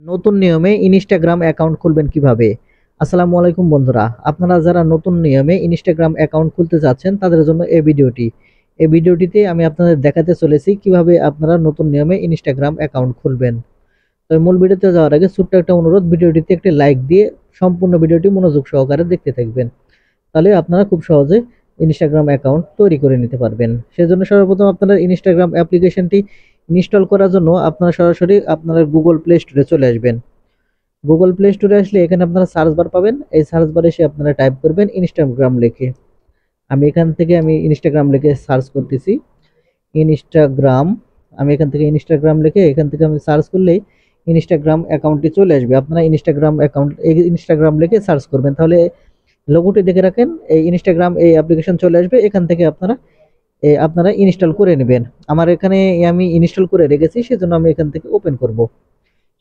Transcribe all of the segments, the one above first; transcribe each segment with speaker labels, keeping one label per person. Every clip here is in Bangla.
Speaker 1: নতুন নিয়মে ইনস্টাগ্রাম অ্যাকাউন্ট খুলবেন কিভাবে? আসসালামু আলাইকুম বন্ধুরা। আপনারা যারা নতুন নিয়মে ইনস্টাগ্রাম অ্যাকাউন্ট খুলতে যাচ্ছেন তাদের জন্য এই ভিডিওটি। এই ভিডিওটিতে আমি আপনাদের দেখাতে চলেছি কিভাবে আপনারা নতুন নিয়মে ইনস্টাগ্রাম অ্যাকাউন্ট খুলবেন। তো মূল ভিডিওতে যাওয়ার আগে ছোট্ট একটা অনুরোধ, ভিডিওটিতে একটি লাইক দিয়ে সম্পূর্ণ ভিডিওটি মনোযোগ সহকারে দেখতে থাকবেন। তাহলে আপনারা খুব সহজে ইনস্টাগ্রাম অ্যাকাউন্ট তৈরি করে নিতে পারবেন। সেজন্য সর্বপ্রথম আপনারা ইনস্টাগ্রাম অ্যাপ্লিকেশনটি ইনস্টল করার জন্য আপনারা সরাসরি আপনারা গুগল প্লে স্টোরে চলে আসবেন। গুগল প্লে স্টোরে আসলে এখানে আপনারা সার্চ বার পাবেন। এই সার্চ বারে এসে আপনারা টাইপ করবেন ইনস্টাগ্রাম লিখে। আমি ইনস্টাগ্রাম লিখে সার্চ করতেছি। ইনস্টাগ্রাম, আমি এখান থেকে ইনস্টাগ্রাম লিখে এখান থেকে আমি সার্চ করলেই ইনস্টাগ্রাম অ্যাকাউন্টটি চলে আসবে। আপনারা ইনস্টাগ্রাম লিখে সার্চ করবেন, তাহলে লোগোটি দেখে রাখেন, এই ইনস্টাগ্রাম এই অ্যাপ্লিকেশন চলে আসবে। এখান থেকে আপনারা ইনস্টল করে নেবেন। আমার এখানে আমি ইনস্টল করে রেখেছি, সেজন্য আমি এখান থেকে ওপেন করব।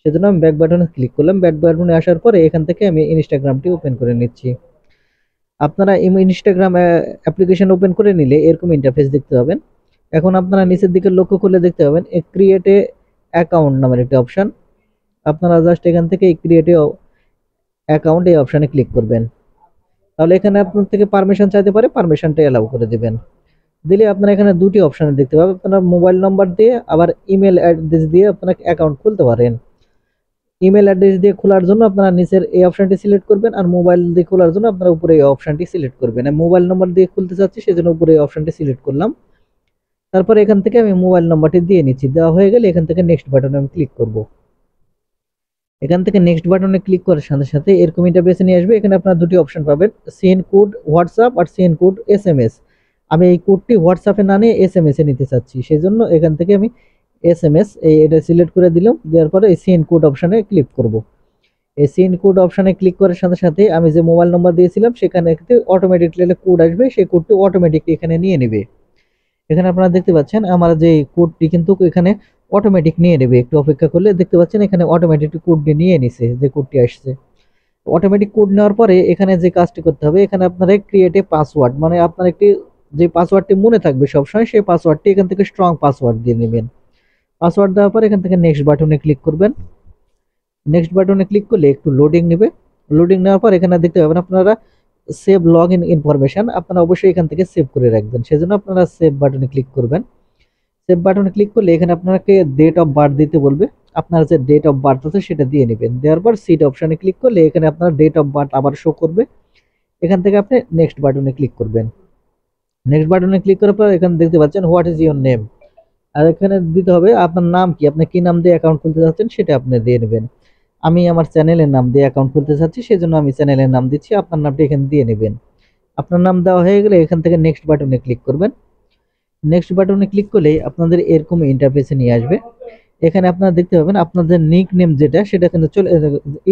Speaker 1: সেজন্য আমি ব্যাক বাটনে ক্লিক করলাম। ব্যাক বাটনে আসার পরে এখান থেকে আমি ইনস্টাগ্রামটি ওপেন করে নিচ্ছি। আপনারা ইনস্টাগ্রাম অ্যাপ্লিকেশন ওপেন করে নিলে এরকম ইন্টারফেস দেখতে পাবেন। এখন আপনারা নিচের দিকে লক্ষ্য করলে দেখতে পাবেন ক্রিয়েট এ অ্যাকাউন্ট নামের একটি অপশন। আপনারা জাস্ট এখান থেকে ক্রিয়েট এ অ্যাকাউন্ট এই অপশনে ক্লিক করবেন। তাহলে এখানে আপনার থেকে পারমিশন চাইতে পারে, পারমিশনটা এলাও করে দিবেন। দিলে আপনারা এখানে দুটি অপশন দেখতে পাবেন। আপনারা মোবাইল নাম্বার দিয়ে আবার ইমেল অ্যাড্রেস দিয়ে আপনারা অ্যাকাউন্ট খুলতে পারেন। ইমেল অ্যাড্রেস দিয়ে খোলার জন্য আপনারা নিচের এই অপশনটি সিলেক্ট করবেন, আর মোবাইল দিয়ে খোলার জন্য আপনারা উপরে এই অপশনটি সিলেক্ট করবেন। আমি মোবাইল নাম্বার দিয়ে খুলতে চাচ্ছি, সেজন্য উপরে এই অপশনটি সিলেক্ট করলাম। তারপরে এখান থেকে আমি মোবাইল নাম্বারটি দিয়ে নিচ্ছি। দেওয়া হয়ে গেলে এখান থেকে নেক্সট বাটনে আমি ক্লিক করব। এখান থেকে নেক্সট বাটনে ক্লিক করার সাথে সাথে এরকম ইন্টারফেসে নিয়ে আসবে। এখানে আপনারা দুটি অপশন পাবেন, সেন্ড কোড হোয়াটসঅ্যাপ আর সেন্ড কোড এসএমএস। আমি এই কোডটি হোয়াটসঅ্যাপে না নিয়ে এসএমএস এ নিতে চাচ্ছি, সেজন্য এখান থেকে আমি এসএমএস এটা সিলেক্ট করে দিলাম। দেওয়ার পরে এই সেন্ড কোড অপশনে ক্লিক করব। এই সেন্ড কোড অপশনে ক্লিক করার সাথে সাথে আমি যে মোবাইল নাম্বার দিয়েছিলাম সেখানে অটোমেটিকলি কোড আসবে, সেই কোডটি অটোমেটিকলি এখানে নিয়ে নেবে। এখানে আপনারা দেখতে পাচ্ছেন আমার যে কোডটি কিন্তু এখানে অটোমেটিক নিয়ে নেবে। একটু অপেক্ষা করলে দেখতে পাচ্ছেন এখানে অটোমেটিক কোডটি নিয়ে নিছে, যে কোডটি আসছে। অটোমেটিক কোড নেওয়ার পরে এখানে যে কাজটি করতে হবে, এখানে আপনারা ক্রিয়েট এ পাসওয়ার্ড, মানে আপনার একটি যে পাসওয়ার্ডটি মনে থাকবে সবসময়, সেই পাসওয়ার্ডটি এখান থেকে স্ট্রং পাসওয়ার্ড দিয়ে নেবেন। পাসওয়ার্ড দেওয়ার পর এখান থেকে নেক্সট বাটনে ক্লিক করবেন। নেক্সট বাটনে ক্লিক করলে একটু লোডিং নেবে। লোডিং নেওয়ার পর এখানে দেখতে পাবেন আপনারা সেভ লগ ইন ইনফরমেশন, আপনারা অবশ্যই এখান থেকে সেভ করে রাখবেন, সেজন্য আপনারা সেভ বাটনে ক্লিক করবেন। সেভ বাটনে ক্লিক করলে এখানে আপনাকে ডেট অফ বার্থ দিতে বলবে। আপনার যে ডেট অফ বার্থ আছে সেটা দিয়ে নেবেন। দেওয়ার পর সিট অপশনে ক্লিক করলে এখানে আপনার ডেট অফ বার্থ আবার শো করবে। এখান থেকে আপনি নেক্সট বাটনে ক্লিক করবেন। নেক্সট বাটনে ক্লিক করার পর এখানে দেখতে পাচ্ছেন হোয়াট ইজ ইউর নেম, আর এখানে দিতে হবে আপনার নাম কি, আপনি কি নাম দিয়ে অ্যাকাউন্ট খুলতে চাচ্ছেন সেটা আপনি দিয়ে নেবেন। আমি আমার চ্যানেলের নাম দিয়ে অ্যাকাউন্ট খুলতে চাচ্ছি, সেজন্য আমি চ্যানেলের নাম দিচ্ছি। আপনার নামটা এখানে দিয়ে নেবেন। আপনার নাম দেওয়া হয়ে গেলে এখান থেকে নেক্সট বাটনে ক্লিক করবেন। নেক্সট বাটনে ক্লিক করলেই আপনাদের এরকম ইন্টারফেসে নিয়ে আসবে। এখানে আপনারা দেখতে পাবেন আপনাদের নিক নেম যেটা, সেটা কিন্তু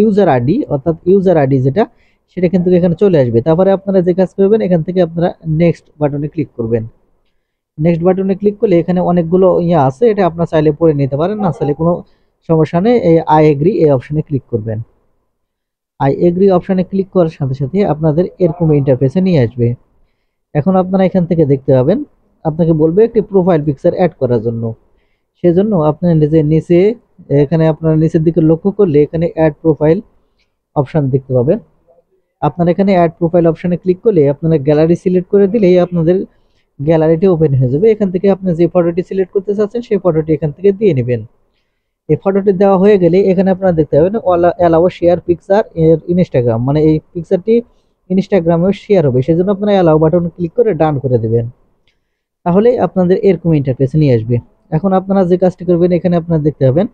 Speaker 1: ইউজার আইডি, অর্থাৎ ইউজার আইডি যেটা, সেটা কিন্তু এখানে চলে আসবে। তারপরে আপনারা যে কাজ করবেন, এখান থেকে আপনারা নেক্সট বাটনে ক্লিক করবেন। নেক্সট বাটনে ক্লিক করলে এখানে অনেকগুলো আছে, এটা আপনারা চাইলে পড়ে নিতে পারেন, না চাইলে কোনো সমস্যা নেই। এই আই এগ্রি এই অপশনে ক্লিক করবেন। আই এগ্রি অপশনে ক্লিক করার সাথে সাথে আপনাদের এরকম ইন্টারফেসে নিয়ে আসবে। এখন আপনারা এখান থেকে দেখতে পাবেন আপনাকে বলবে একটি প্রোফাইল পিকচার অ্যাড করার জন্য। সেজন্য আপনার নিচে এখানে আপনারা নিচের দিকে লক্ষ্য করলে এখানে অ্যাড প্রোফাইল অপশন দেখতে পাবেন। আপনারা এখানে অ্যাড প্রোফাইল অপশনে ক্লিক করলে আপনারা গ্যালারি সিলেক্ট করে দিলেই আপনাদের গ্যালারিটি ওপেন হয়ে যাবে। এখান থেকে আপনি যে ফটোটি সিলেক্ট করতে চাচ্ছেন সেই ফটোটি এখান থেকে দিয়ে নেবেন। এই ফটোটি দেওয়া হয়ে গেলে এখানে আপনারা দেখতে পাবেন অ্যালাউ শেয়ার পিকচার ইনস্টাগ্রাম, মানে এই পিকচারটি ইনস্টাগ্রামেও শেয়ার হবে, সেজন্য আপনারা অ্যালাউ বাটন ক্লিক করে ডান করে দেবেন। তাহলে আপনাদের এরকম ইন্টারফেসে নিয়ে আসবে। এখন আপনারা যে কাজটি করবেন, এখানে আপনারা দেখতে পাবেন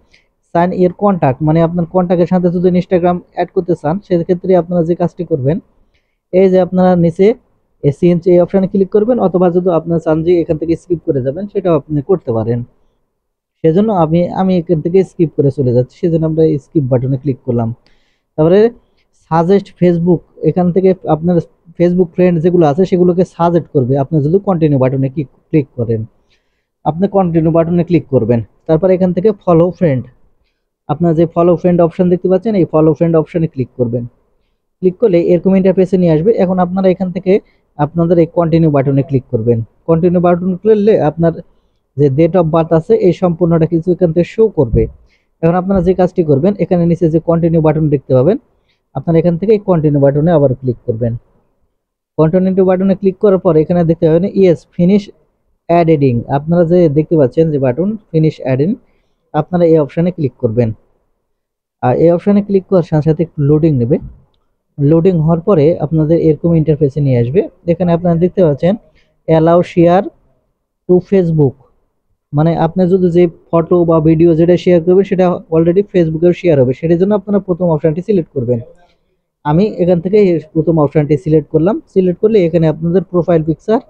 Speaker 1: সাইন এর কন্টাক্ট, মানে আপনার কন্টাক্টের সাথে যদি ইনস্টাগ্রাম অ্যাড করতে চান সেক্ষেত্রে আপনারা যে কাজটি করবেন, এই যে আপনারা নিচে চেঞ্জ এই অপশনে ক্লিক করবেন, অথবা যদি আপনারা চান যে এখান থেকে স্কিপ করে যাবেন সেটাও আপনি করতে পারেন। সেজন্য আমি এখান থেকে স্কিপ করে চলে যাচ্ছি, সেজন্য আমরা স্কিপ বাটনে ক্লিক করলাম। তারপরে সাজেস্ট ফেসবুক, এখান থেকে আপনার ফেসবুক ফ্রেন্ড যেগুলো আছে সেগুলোকে সাজেস্ট করবে আপনি যদি কন্টিনিউ বাটনে ক্লিক করেন। আপনি কন্টিনিউ বাটনে ক্লিক করবেন। তারপর এখান থেকে ফলো ফ্রেন্ড, আপনার যে ফলো ফ্রেন্ড অপশন দেখতে পাচ্ছেন এই ফলো ফ্রেন্ড অপশনে ক্লিক করবেন। ক্লিক করলে এরকম ইন্টারফেসে নিয়ে আসবে। এখন আপনারা এখান থেকে আপনাদের এই কন্টিনিউ বাটনে ক্লিক করবেন। কন্টিনিউ বাটন করলে আপনার যে ডেট অফ বার্থ আছে এই সম্পূর্ণটা কিছু এখান থেকে শো করবে। এখন আপনারা যে কাজটি করবেন, এখানে নিচে যে কন্টিনিউ বাটন দেখতে পাবেন, আপনারা এখান থেকে কন্টিনিউ বাটনে আবার ক্লিক করবেন। কন্টিনিউ বাটনে ক্লিক করার পর এখানে দেখতে পাবেন ইয়েস ফিনিশ অ্যাড এডিং, আপনারা যে দেখতে পাচ্ছেন যে বাটন ফিনিশ অ্যাডিং, আপনারা এই অপশানে ক্লিক করবেন। আর এই অপশানে ক্লিক করার সাথে সাথে একটু লোডিং নেবে। লোডিং হওয়ার পরে আপনাদের এরকম ইন্টারফেসে নিয়ে আসবে। এখানে আপনারা দেখতে পাচ্ছেন অ্যালাউ শেয়ার টু ফেসবুক, মানে আপনি যদি যে ফটো বা ভিডিও যেটা শেয়ার করবেন সেটা অলরেডি ফেসবুকেও শেয়ার হবে, সেটার জন্য আপনারা প্রথম অপশানটি সিলেক্ট করবেন। আমি এখান থেকে প্রথম অপশানটি সিলেক্ট করলাম। সিলেক্ট করলে এখানে আপনাদের প্রোফাইল পিকচার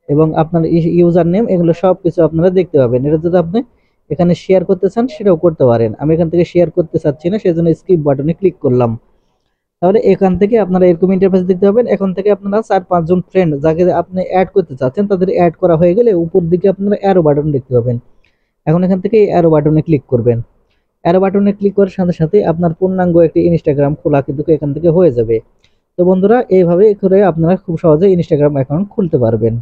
Speaker 1: এবং আপনার ইউজার নেম এগুলো সব কিছু আপনারা দেখতে পাবেন। এটা যদি আপনি এখানে শেয়ার করতে চান সেটাও করতে পারেন। আমি এখান থেকে শেয়ার করতে চাচ্ছি না, সেজন্য স্কিপ বাটনে ক্লিক করলাম। তাহলে এখান থেকে আপনারা এরকম ইন্টারফেস দেখতে পাবেন। এখন থেকে আপনারা 4-5 জন ফ্রেন্ড যাকে আপনি অ্যাড করতে চাচ্ছেন তাদের অ্যাড করা হয়ে গেলে উপর দিকে আপনারা অ্যারো বাটন দেখতে পাবেন। এখন এখান থেকে অ্যারো বাটনে ক্লিক করবেন। অ্যারো বাটনে ক্লিক করার সাথে সাথে আপনার পূর্ণাঙ্গ একটি ইনস্টাগ্রাম খোলা কিন্তু এখান থেকে হয়ে যাবে। তো বন্ধুরা, এইভাবে করে আপনারা খুব সহজে ইনস্টাগ্রাম অ্যাকাউন্ট খুলতে পারবেন।